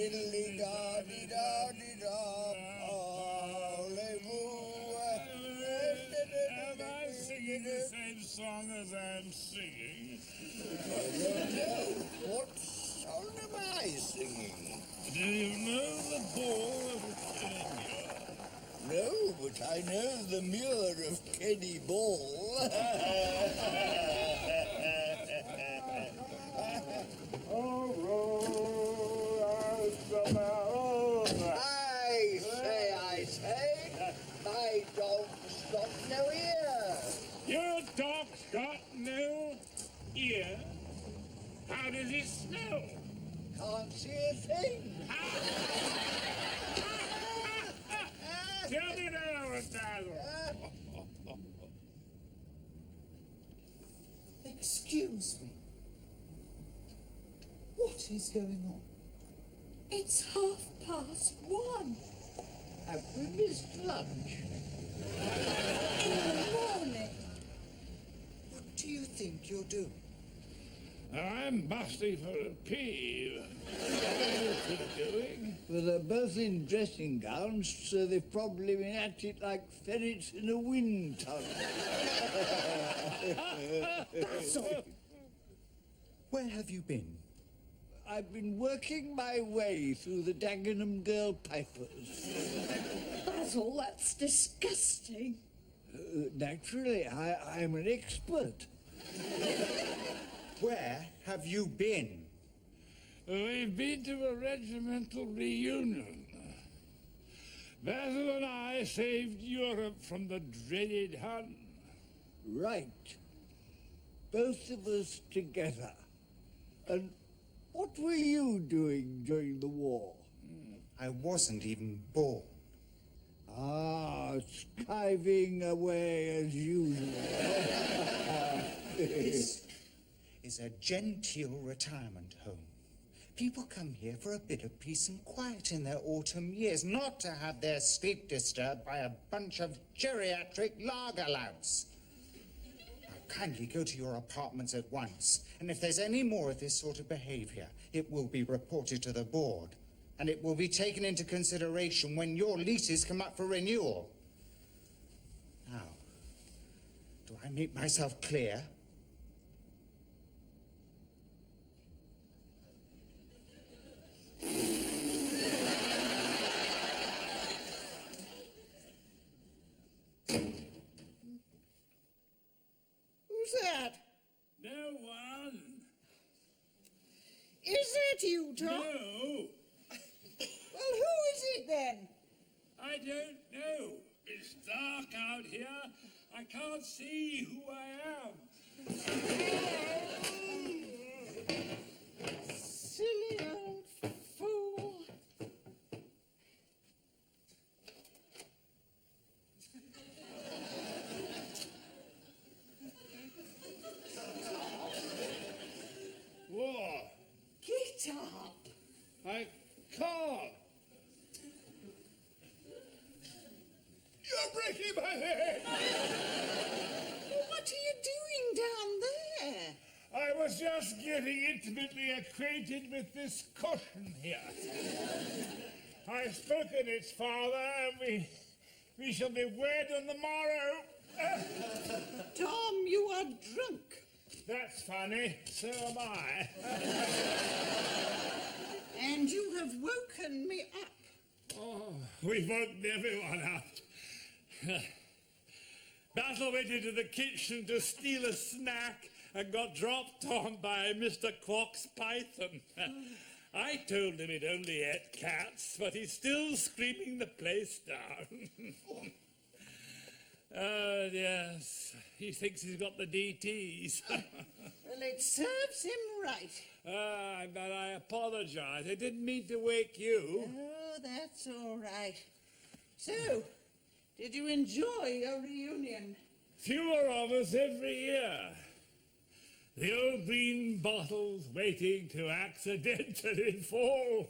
diddly-da-dee-da-dee-da, parlez-vous. Am I singing the same song as I'm singing? I don't know. What song am I singing? Do you know the ball of Kenya? No, but I know the muir of Kenny Ball. I say, my dog's got no ear. Your dog's got no ear? How does it smell? Can't see a thing. Tell me now, Dazzle. Excuse me. What is going on? It's 1:30. Have we missed lunch? Good morning. What do you think you're doing? I'm busting for a pee. What are you doing? Well, they're both in dressing gowns, so they've probably been at it like ferrets in a wind tunnel. Basil! Where have you been? I've been working my way through the Dagenham Girl Pipers. Basil, that's disgusting. Naturally, I'm an expert. Where have you been? We've been to a regimental reunion. Basil and I saved Europe from the dreaded Hun. Right. Both of us together. And what were you doing during the war? I wasn't even born. Ah, skiving away as usual. This is a genteel retirement home. People come here for a bit of peace and quiet in their autumn years, not to have their sleep disturbed by a bunch of geriatric lager louts. Now, kindly go to your apartments at once, and if there's any more of this sort of behavior, it will be reported to the board, and it will be taken into consideration when your leases come up for renewal. Now, do I make myself clear? Who's that? No one. Is that you, Tom? No, Well, who is it then? I don't know. It's dark out here. I can't see who I am. Silly old fool. What? Get up. I can't. You're breaking my leg. What are you doing down there? I was just getting intimately acquainted with this cushion here. I've spoken its father, and we shall be wed on the morrow. Tom, you are drunk. That's funny. So am I. And you have woken me up. Oh, we've woken everyone up. Basil went into the kitchen to steal a snack and got dropped on by Mr. Quack's python. I told him he'd only ate cats, but he's still screaming the place down. Oh, yes. He thinks he's got the DTs. Well, it serves him right. But I apologize. I didn't mean to wake you. Oh, that's all right. So, did you enjoy your reunion? Fewer of us every year. The old green bottles waiting to accidentally fall.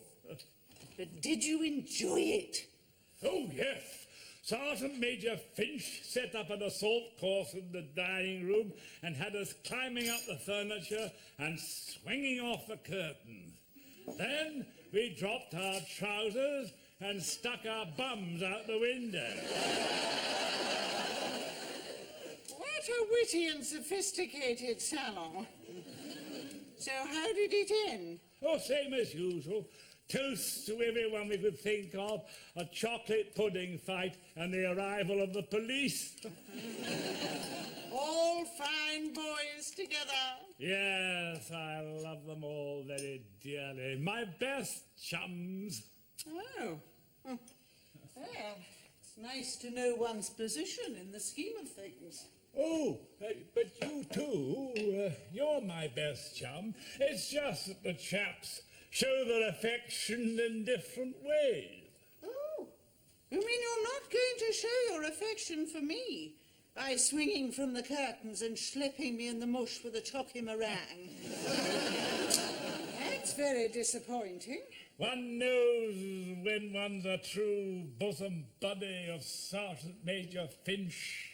But did you enjoy it? Oh, yes. Sergeant Major Finch set up an assault course in the dining room and had us climbing up the furniture and swinging off the curtains. Then we dropped our trousers and stuck our bums out the window. What a witty and sophisticated salon. So how did it end? Oh, same as usual. Toast to everyone we could think of, a chocolate pudding fight, and the arrival of the police. All fine boys together. Yes, I love them all very dearly. My best chums. Oh. Well, it's nice to know one's position in the scheme of things. Oh, but you too, you're my best chum. It's just that the chaps show their affection in different ways. Oh, you mean you're not going to show your affection for me by swinging from the curtains and schlepping me in the mush with a chocky meringue? That's very disappointing. One knows when one's a true bosom buddy of Sergeant Major Finch.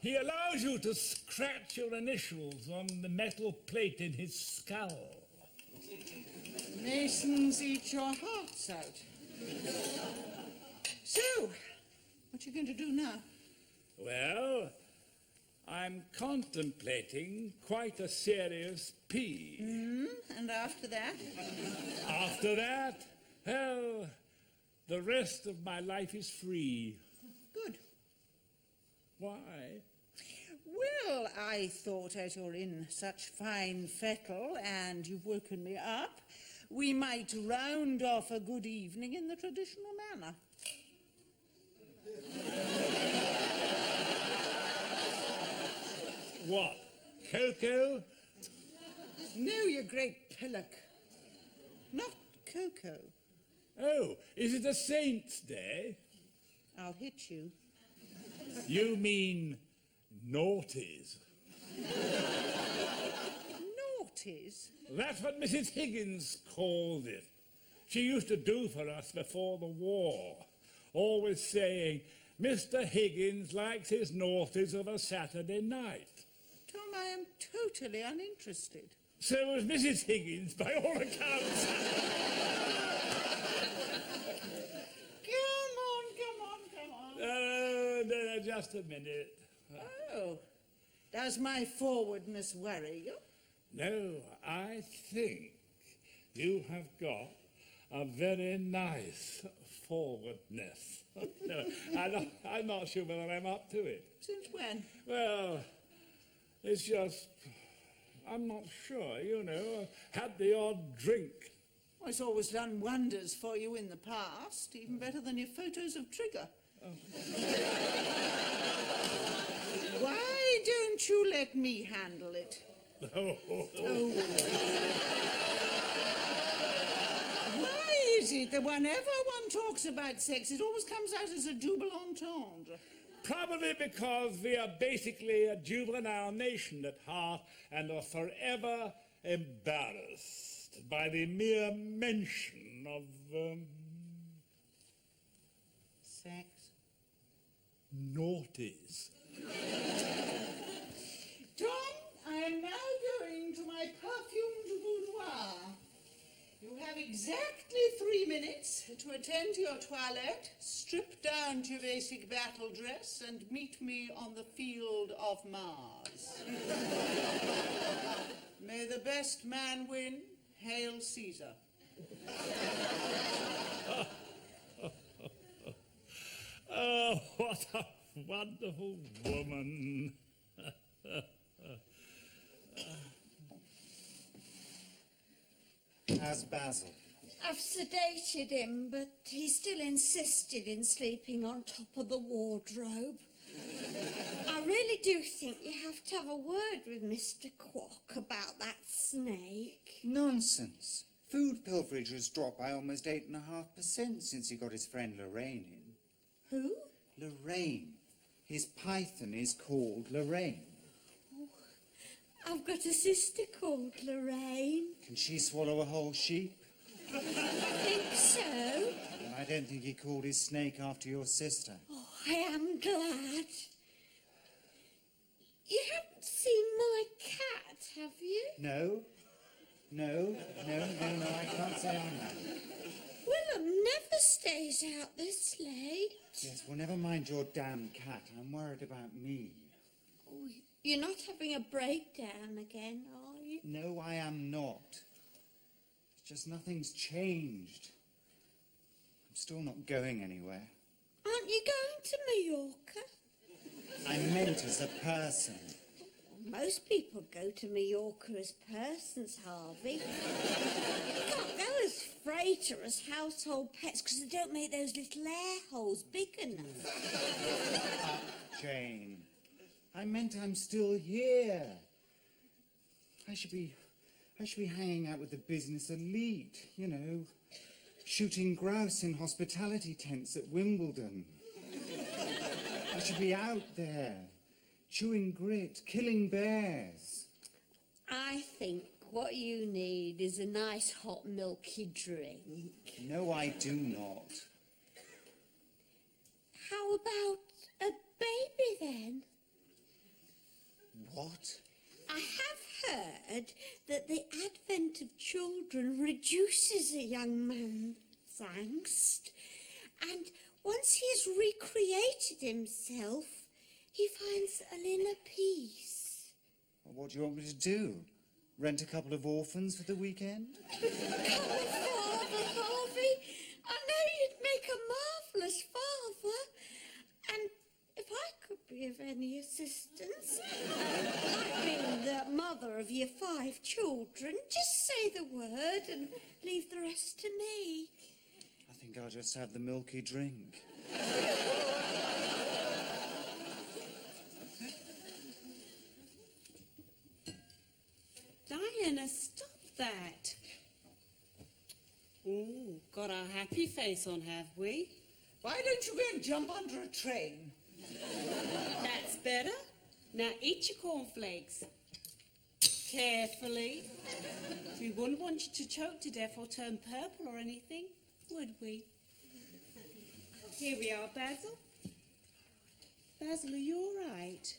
He allows you to scratch your initials on the metal plate in his skull. Masons eat your hearts out. So, what are you going to do now? Well, I'm contemplating quite a serious pee. And after that? After that, well, the rest of my life is free. Good. Why? Well, I thought as you're in such fine fettle and you've woken me up, we might round off a good evening in the traditional manner. What? Cocoa? No, you great pillock. Not cocoa. Oh, is it a Saint's Day? I'll hit you. You mean naughties? Naughties? That's what Mrs. Higgins called it. She used to do for us before the war, always saying, Mr. Higgins likes his naughties of a Saturday night. Tom, I am totally uninterested. So was Mrs. Higgins, by all accounts. Come on. No, just a minute. Oh, does my forwardness worry you? No, I think you have got a very nice forwardness. No, I'm not sure whether I'm up to it. Since when? Well, it's just, I'm not sure, you know. I've had the odd drink. Well, it's always done wonders for you in the past, even better than your photos of Trigger. Why don't you let me handle it? Oh. Why is it that whenever one talks about sex, it always comes out as a double entendre? Probably because we are basically a juvenile nation at heart and are forever embarrassed by the mere mention of, Sex? naughties. Tom, I am now going to my perfumed boudoir. You have exactly 3 minutes to attend to your toilette, strip down to your basic battle dress, and meet me on the field of Mars. May the best man win. Hail Caesar. Oh, what a wonderful woman. How's Basil? I've sedated him, but he still insisted in sleeping on top of the wardrobe. I really do think you have to have a word with Mr. Quack about that snake. Nonsense. Food pilferage has dropped by almost 8.5% since he got his friend Lorraine in. Who? Lorraine. His python is called Lorraine. I've got a sister called Lorraine. Can she swallow a whole sheep? I think so. And I don't think he called his snake after your sister. Oh, I am glad. You haven't seen my cat, have you? No? No, I can't say I am. Willem never stays out this late. Yes, well, never mind your damn cat. I'm worried about me. Oh, you're not having a breakdown again, are you? No, I am not. It's just nothing's changed. I'm still not going anywhere. Aren't you going to Mallorca? I meant as a person. Most people go to Mallorca as persons, Harvey. You can't go as freighter, as household pets, because they don't make those little air holes big enough. Jane, I meant I'm still here. I should be hanging out with the business elite, you know, shooting grouse in hospitality tents at Wimbledon. I should be out there, chewing grit, killing bears. I think what you need is a nice hot milky drink. No, I do not. How about a baby then? What? I have heard that the advent of children reduces a young man's angst, and once he has recreated himself, he finds a little peace. Well, what do you want me to do? Rent a couple of orphans for the weekend? Oh, Father Harvey, I know you'd make a marvellous father, and if I could be of any assistance, like being the mother of your 5 children, just say the word and leave the rest to me. I think I'll just have the milky drink. Diana, stop that. Ooh, got our happy face on, have we? Why don't you go and jump under a train? That's better. Now eat your cornflakes. Carefully. We wouldn't want you to choke to death or turn purple or anything, would we? Here we are, Basil. Basil, are you all right?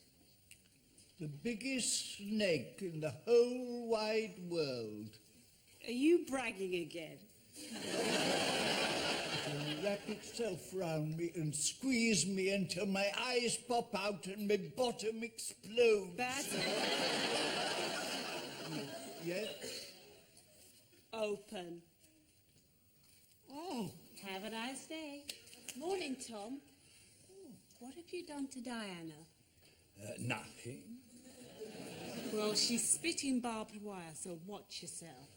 The biggest snake in the whole wide world. Are you bragging again? It'll wrap itself round me and squeeze me until my eyes pop out and my bottom explodes. Basil, Yes? open. Oh, Have a nice day. Morning, Tom. What have you done to Diana? nothing. Well, she's spitting barbed wire, so watch yourself.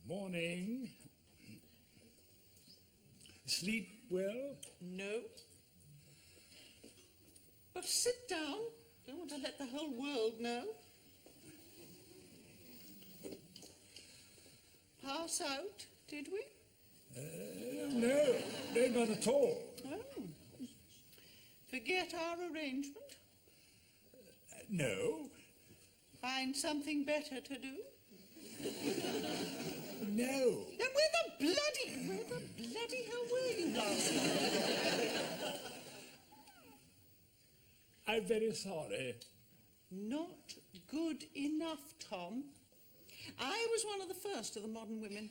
Morning. Sleep well? No. But sit down. Don't want to let the whole world know. Pass out, did we? No, not at all. Oh. Forget our arrangement? No, Find something better to do? no. Then where the bloody hell were you last night? I'm very sorry. Not good enough, Tom. I was one of the first of the modern women.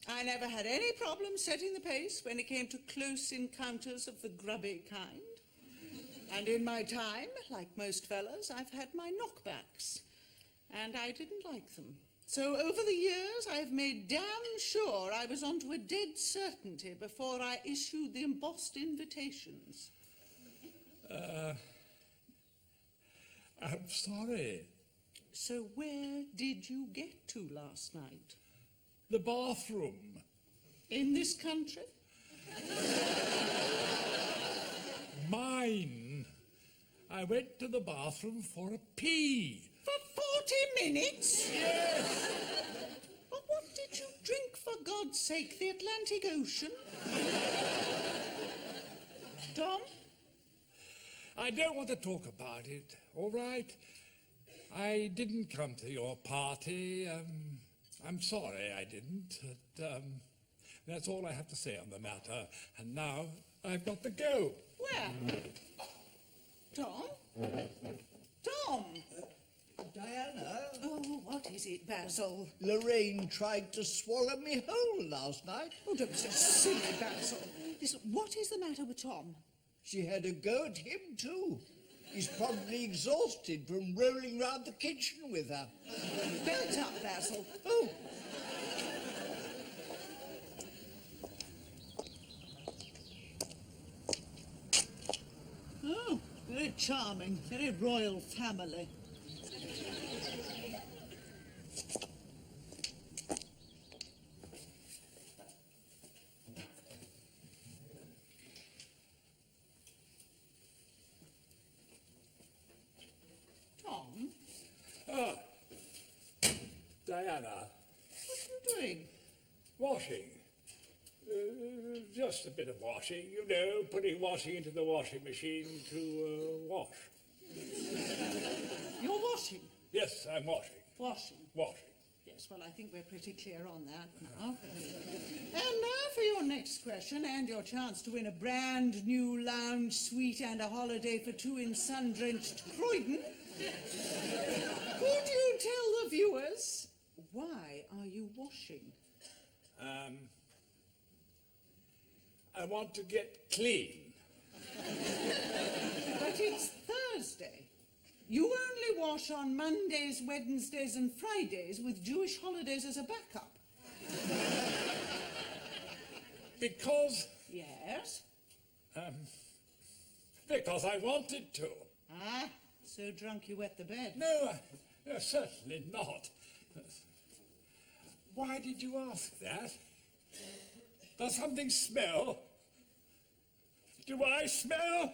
I never had any problem setting the pace when it came to close encounters of the grubby kind. And in my time, like most fellas, I've had my knockbacks. And I didn't like them. So over the years, I've made damn sure I was onto a dead certainty before I issued the embossed invitations. I'm sorry. So where did you get to last night? The bathroom. In this country? Mine. I went to the bathroom for a pee. For 40 minutes? Yes. But what did you drink, for God's sake? The Atlantic Ocean? Tom? I don't want to talk about it, all right? I didn't come to your party. I'm sorry I didn't. That's all I have to say on the matter. And now I've got to go. Where? Tom? Tom! Diana, Oh, what is it, Basil? Lorraine tried to swallow me whole last night. Oh, don't be so silly, Basil. Listen, what is the matter with Tom? She had a go at him too. He's probably exhausted from rolling round the kitchen with her. Belt up, Basil. Oh, Oh, very charming, very royal family. Tom, Ah, Diana, what are you doing? washing. Just a bit of washing, you know, putting washing into the washing machine to wash. You're washing. Yes, I'm washing. Washing. Washing. Yes, well, I think we're pretty clear on that now. And now for your next question and your chance to win a brand new lounge suite and a holiday for two in sun-drenched Croydon. Could you tell the viewers, why are you washing? I want to get clean. But it's Thursday. You only wash on Mondays, Wednesdays and Fridays with Jewish holidays as a backup. Because Yes? because I wanted to. Ah, so drunk you wet the bed. No, certainly not. Why did you ask that? Does something smell? Do I smell?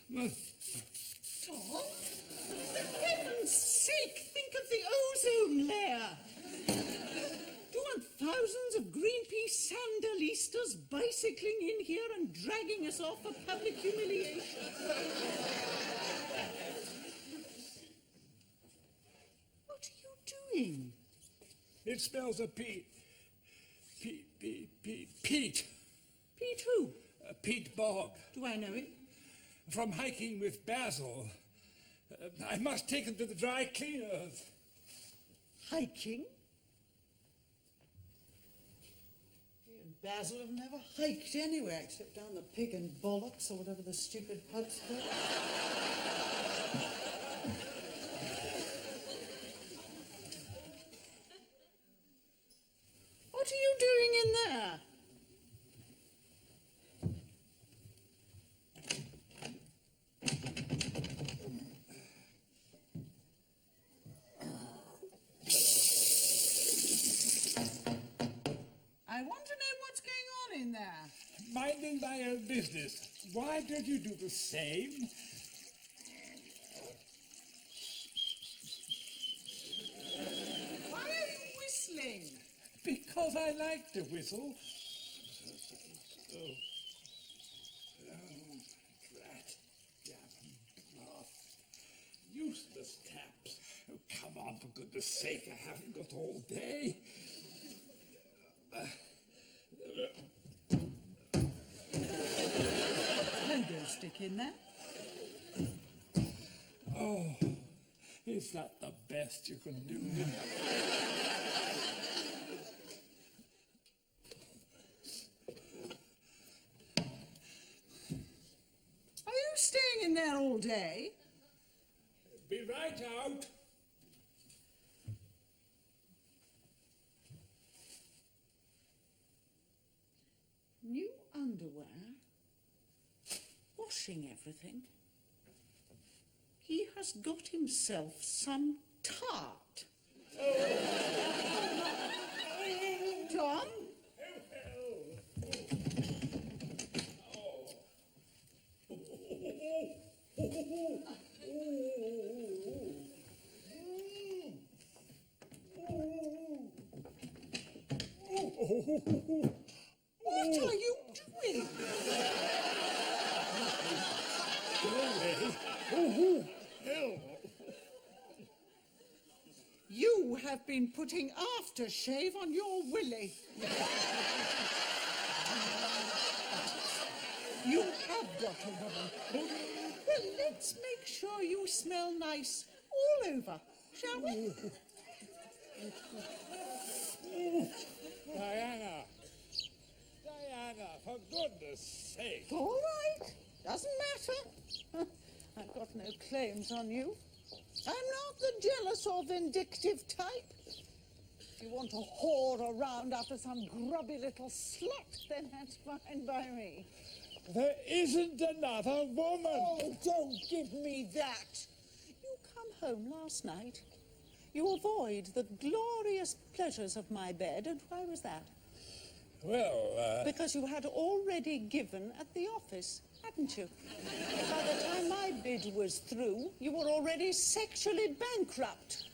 Tom, for heaven's sake, think of the ozone layer. Do you want thousands of Greenpeace sandalistas bicycling in here and dragging us off for public humiliation? What are you doing? It smells of peat. Peat. Pete who? Peat bog. Do I know it? From hiking with Basil. I must take him to the dry cleaners. Hiking? You and Basil have never hiked anywhere except down the Pig and Bollocks or whatever the stupid pub's called. What are you doing in there? I want to know what's going on in there. Minding my own business. Why don't you do the same? Why are you whistling? Because I like to whistle. Oh, drat, damn broth. Useless taps. Oh, come on, for goodness sake, I haven't got all day. Pogo stick in there. Oh, is that the best you can do? Are you staying in there all day? Be right out. New underwear? Washing everything? He has got himself some tart. Tom? What are you doing? You have been putting aftershave on your willy. You have got a woman. Well, let's make sure you smell nice all over, shall we? Diana! Diana, for goodness sake! All right. Doesn't matter. I've got no claims on you. I'm not the jealous or vindictive type. If you want to whore around after some grubby little slut, then that's fine by me. There isn't another woman! Oh, don't give me that. You come home last night. You avoid the glorious pleasures of my bed, and why was that? Well, Because you had already given at the office, hadn't you? By the time my bid was through, you were already sexually bankrupt.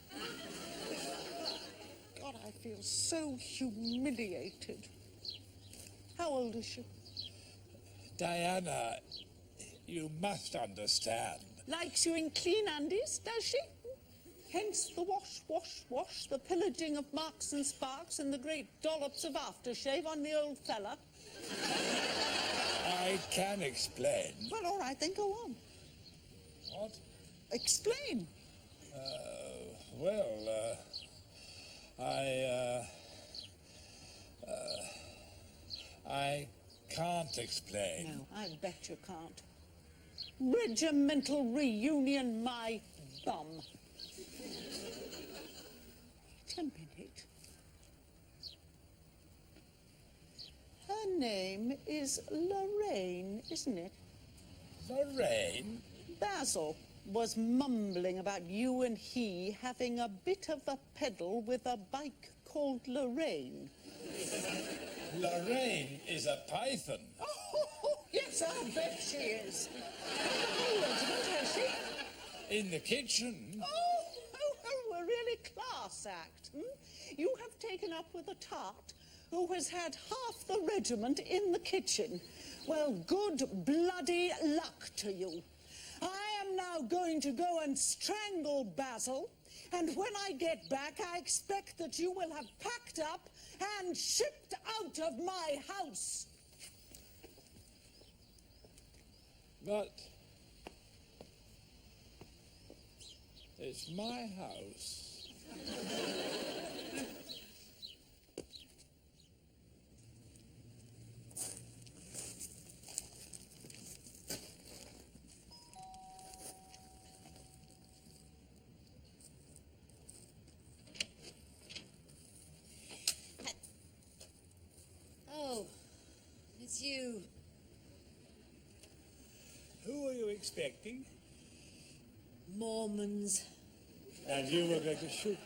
God, I feel so humiliated. How old is she? Diana, you must understand. Likes you in clean undies, does she? Hence the wash, wash, wash, the pillaging of Marks and Sparks, and the great dollops of aftershave on the old fella. I can explain. Well, all right, then go on. What? Explain. Well, I can't explain. No, I bet you can't. Regimental reunion, my bum. Wait a minute. Her name is Lorraine, isn't it? Lorraine? Basil was mumbling about you and he having a bit of a peddle with a bike called Lorraine. Lorraine is a python. Oh, yes, I'll bet she is. Oh, regiment, has she? In the kitchen. Oh, a really class act. You have taken up with a tart who has had half the regiment in the kitchen. Well, good bloody luck to you. I am now going to go and strangle Basil, and when I get back, I expect that you will have packed up and shipped out of my house. But it's my house. Oh, it's you. Who are you expecting? Mormons And you were going to shoot.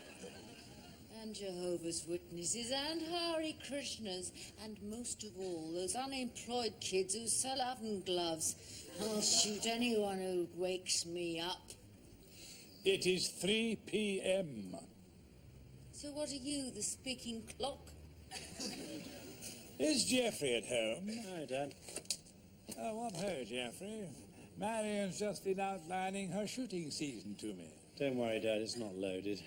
and Jehovah's Witnesses and Hare Krishnas and most of all, those unemployed kids who sell oven gloves. I'll shoot anyone who wakes me up. It is 3 p.m. So what are you, the speaking clock? Is Geoffrey at home? Hi, Dad. Oh, what ho, Geoffrey. Marion's just been outlining her shooting season to me. Don't worry, Dad, it's not loaded.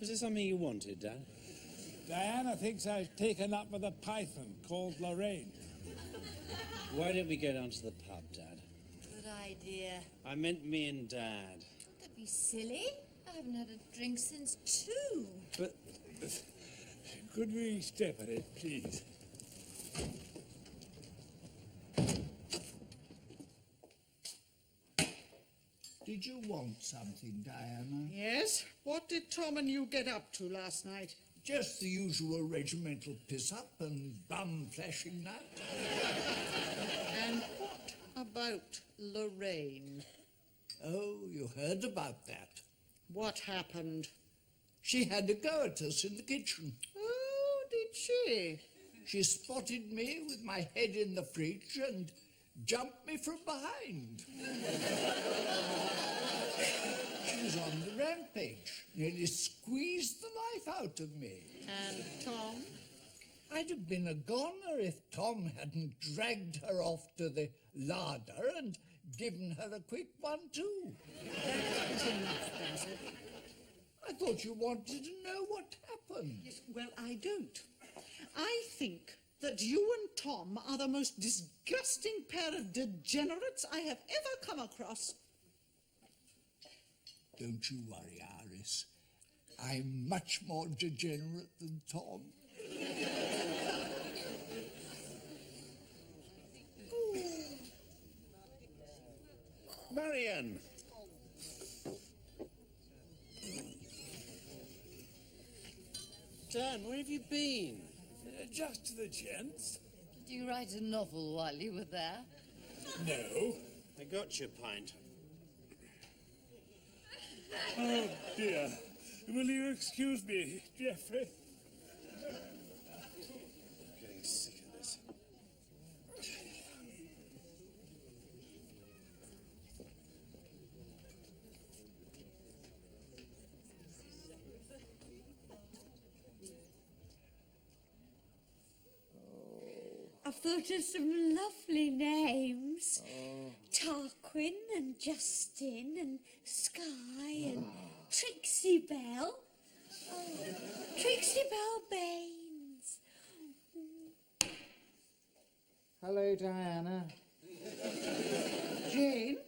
Was there something you wanted, Dad? Diana thinks I've taken up with a python called Lorraine. Why don't we go down to the pub, Dad? Good idea. I meant me and Dad. Don't be silly. I haven't had a drink since 2. But Could we step at it, please? Did you want something, Diana? Yes? What did Tom and you get up to last night? Just the usual regimental piss-up and bum-flashing that. And what about Lorraine? Oh, you heard about that. What happened? She had a go at us in the kitchen. Oh, did she? She spotted me with my head in the fridge and jumped me from behind. She was on the rampage, nearly squeezed the life out of me. And Tom? I'd have been a goner if Tom hadn't dragged her off to the larder and given her a quick one too. That's enough, Basil. I thought you wanted to know what happened. Yes, well, I don't. I think that you and Tom are the most disgusting pair of degenerates I have ever come across. Don't you worry, Iris. I'm much more degenerate than Tom. Marianne! Dan, where have you been? Just to the gents. Did you write a novel while you were there? No. I got your pint. Oh, dear. Will you excuse me, Geoffrey? I'm getting sick of this. I've thought of some lovely names. Tarquin and Justin and Skye and Trixie Bell. Oh, Trixie Bell Baines. Hello, Diana. Jane,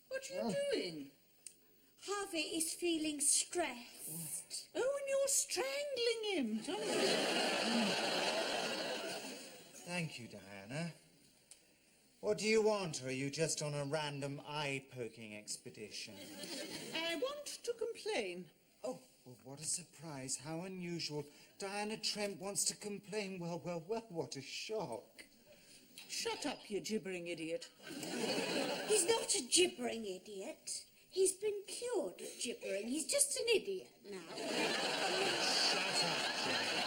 what are you doing? Harvey is feeling stressed. Oh, and you're strangling him. Thank you, Diana. What do you want, or are you just on a random eye-poking expedition? I want to complain. Oh, well, what a surprise. How unusual. Diana Trent wants to complain. Well, what a shock. Shut up, you gibbering idiot. He's not a gibbering idiot. He's been cured of gibbering. He's just an idiot now. Shut up, Jane.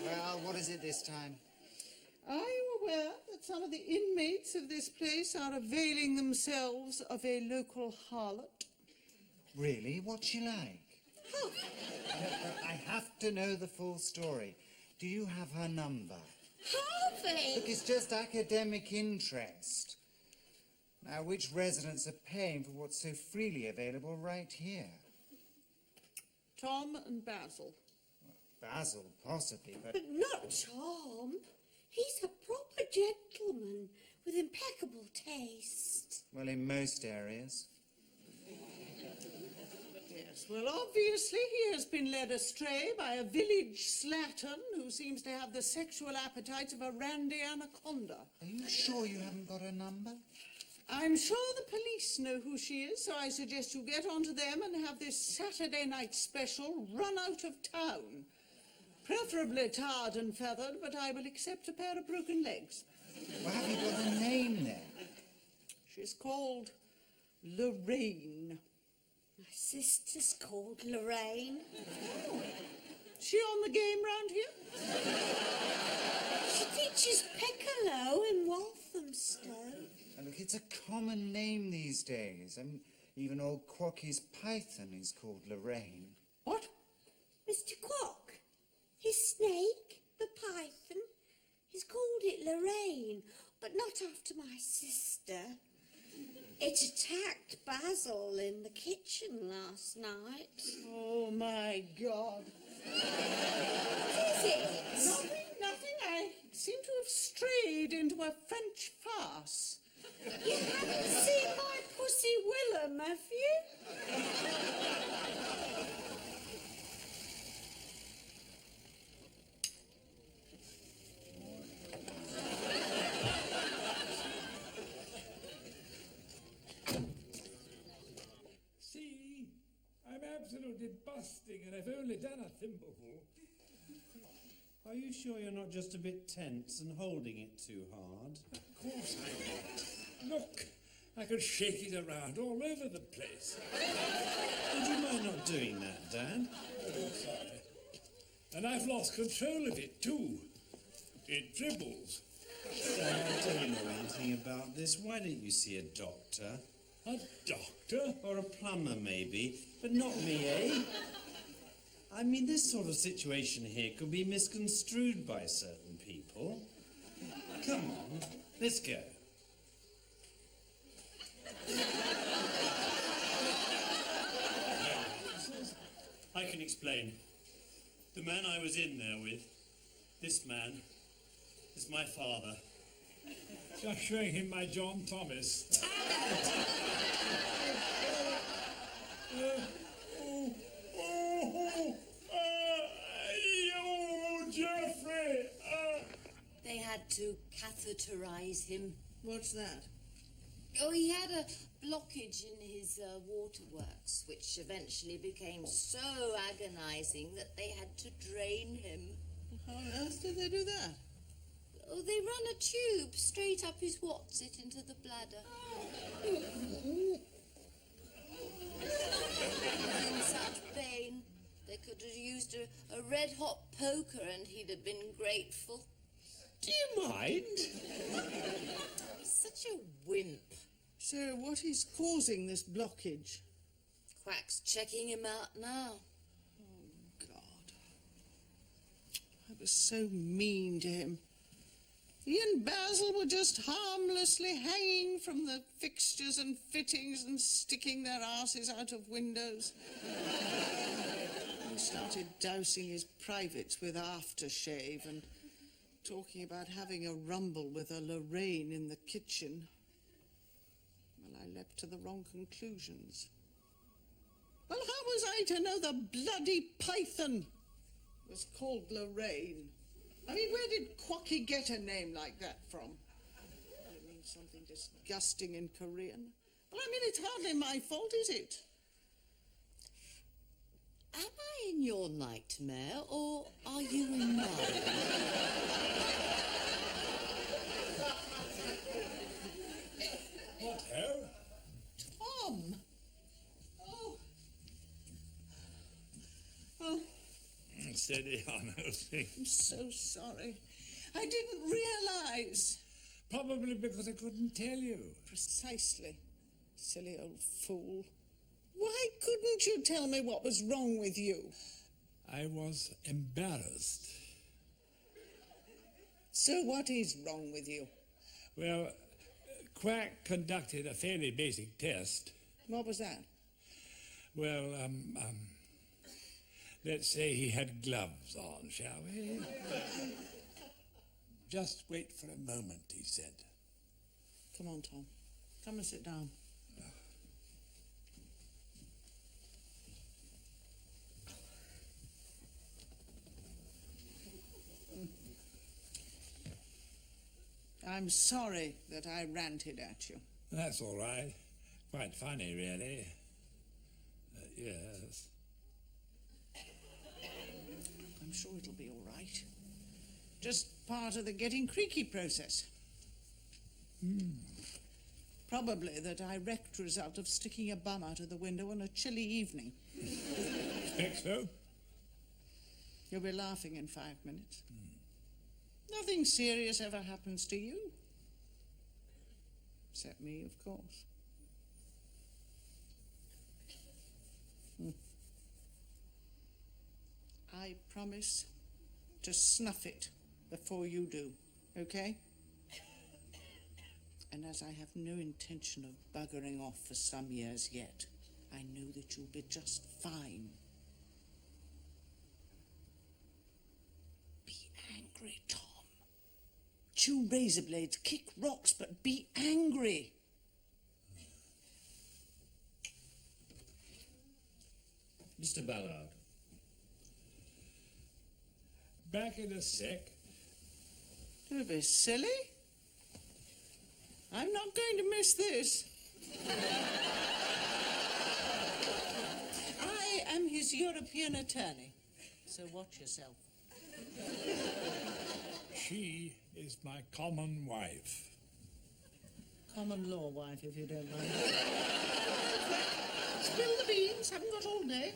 Well, what is it this time? Are you aware that some of the inmates of this place are availing themselves of a local harlot? Really? What's she like? Oh, But I have to know the full story. Do you have her number? Harvey! Look, it's just academic interest. Now, which residents are paying for what's so freely available right here? Tom and Basil. Basil, possibly, but... But not Tom. He's a proper gentleman with impeccable taste. Well, in most areas. Yes, well, obviously he has been led astray by a village slattern who seems to have the sexual appetites of a randy anaconda. Are you sure you haven't got her number? I'm sure the police know who she is, so I suggest you get onto them and have this Saturday night special run out of town. Preferably tarred and feathered, but I will accept a pair of broken legs. Well, have you got a name there? She's called Lorraine. My sister's called Lorraine. She on the game round here? She teaches piccolo in Walthamstow. And look, it's a common name these days. I mean, even old Quocky's python is called Lorraine. What? Mr. Quock, his snake, the python, he's called it Lorraine, but not after my sister. It attacked Basil in the kitchen last night. Oh, my God. What is it? Nothing. I seem to have strayed into a French farce. You haven't seen my Pussy Willem, have you? See, I'm absolutely busting and I've only done a thimbleful. Are you sure you're not just a bit tense and holding it too hard? Of course I'm not. Look, I could shake it around all over the place. Would you mind not doing that, Dan? Oh, sorry. And I've lost control of it too. It dribbles. Dan, I don't know anything about this. Why don't you see a doctor? A doctor? Or a plumber, maybe. But not me, eh? I mean, this sort of situation here could be misconstrued by certain people. Come on, let's go. I can explain. The man I was in there with, this man, is my father. Just showing him my John Thomas. Jeffrey! They had to catheterize him. What's that? Oh, he had a blockage in his waterworks, which eventually became so agonizing that they had to drain him. How on earth did they do that? Oh, they run a tube straight up his what's-it into the bladder. In such pain, they could have used a red-hot poker and he'd have been grateful. Do you mind? He's such a wimp. So what is causing this blockage? Quack's checking him out now. Oh, God. I was so mean to him. He and Basil were just harmlessly hanging from the fixtures and fittings and sticking their asses out of windows. He started dousing his privates with aftershave and talking about having a rumble with a Lorraine in the kitchen. Well, I leapt to the wrong conclusions. Well, how was I to know the bloody python was called Lorraine? I mean, where did Quacky get a name like that from? It means something disgusting in Korean. Well, I mean, it's hardly my fault, is it? Am I in your nightmare, or are you in mine? What ho? Tom! Oh. Oh, Steady on, Elsie. I'm so sorry. I didn't realize. Probably because I couldn't tell you. Precisely. Silly old fool. Why couldn't you tell me what was wrong with you? I was embarrassed. So what is wrong with you? Well, Quack conducted a fairly basic test. What was that? Well, let's say he had gloves on, shall we? Just wait for a moment, he said. Come on, Tom. Come and sit down. I'm sorry that I ranted at you. That's all right. Quite funny, really. Yes. I'm sure it'll be all right. Just part of the getting creaky process. Probably the direct result of sticking a bum out of the window on a chilly evening. Expect so? You'll be laughing in 5 minutes. Nothing serious ever happens to you. Except me, of course. I promise to snuff it before you do, okay? And as I have no intention of buggering off for some years yet, I know that you'll be just fine. Be angry, Tom. Chew razor blades, kick rocks, but be angry. Mr. Ballard. Back in a sec. Don't be silly. I'm not going to miss this. I am his European attorney, so watch yourself. She is my common wife. Common law wife, if you don't mind. Spill the beans, haven't got all day.